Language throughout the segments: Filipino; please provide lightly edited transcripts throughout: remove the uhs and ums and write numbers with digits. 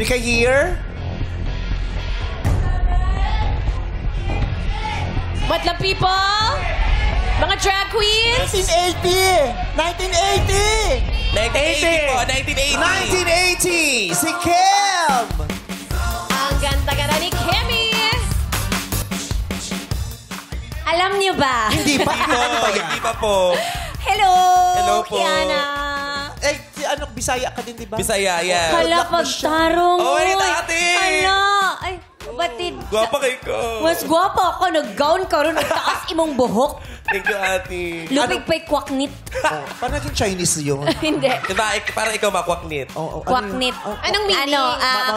Pick a year. Madlang people? Mga drag queens? 1980! 1980 po, 1980. 1980! Si Kim! Ang ganda-ganda ni Kimmy! Alam niyo ba? Hindi pa. Ano ba yan? Hindi pa po. Hello! Hello po. Kiana! Eh, ano, Bisaya ka din, di ba? Bisaya, yan. Hala, pagtarong mo. Oy, dati! Hala! Ay, batid. Gwapa kayo ko. Mas gwapa ako. Nag-gown ka rin. Nagtakas imong buhok. Thank you, ate. Lupig pa'y kwaknit. Oh, parang naging Chinese yun. Hindi. Diba, para ikaw makwaknit. Kwaknit. Anong meaning?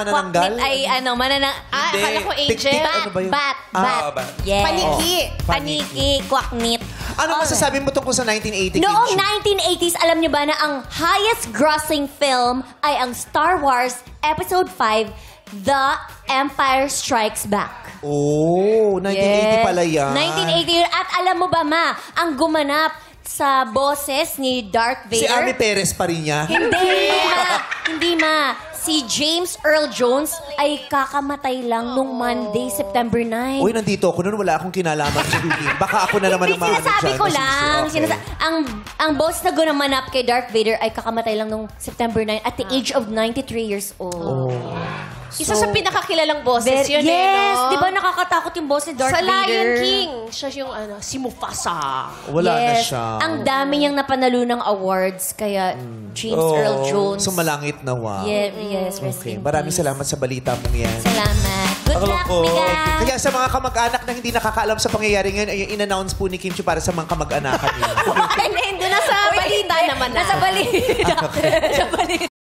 Kwaknit ay mananang... Ah, akala ko angel. Tik-tik, ano ba yun? Bat. bat. Yes. Paniki. Paniki. Kwaknit. Ano masasabi mo tungkol sa 1980? Noong Kimchi? 1980s, alam niyo ba na ang highest grossing film ay ang Star Wars Episode 5, The Empire Strikes Back. Oh, 1980 pala yan. 1980. At alam mo ba, Ma, ang gumanap sa boses ni Darth Vader? Si Amy Perez pa rin niya. Hindi, Ma. Si James Earl Jones ay kakamatay lang nung Monday, September 9. Uy, nandito ako noon. Wala akong kinalaman sa shooting. Baka ako na naman ang maano dyan. Sinasabi ko lang. Okay. Ang boss na gunamanap kay Darth Vader ay kakamatay lang nung September 9 at the age of 93 years old. Isa sa pinakakilalang boses yun yes, no? di ba nakakatakot yung boss ni Darth Sa Vader? Lion King, siya yung si Mufasa. Wala na Yes, siya. ang dami niyang napanalo ng awards, kaya James Earl Jones. Sumalangit na wa. Yes, rest Okay, in maraming peace. salamat sa balita mong yan. Salamat. Good Ako luck, po. Mika. Kaya sa mga kamag-anak na hindi nakakaalam sa pangyayari ngayon, ay in-announce po ni Kimchi para sa mga kamag-anakan niya. Hindi, nasa balita naman na. Nasa balita. Nasa balita.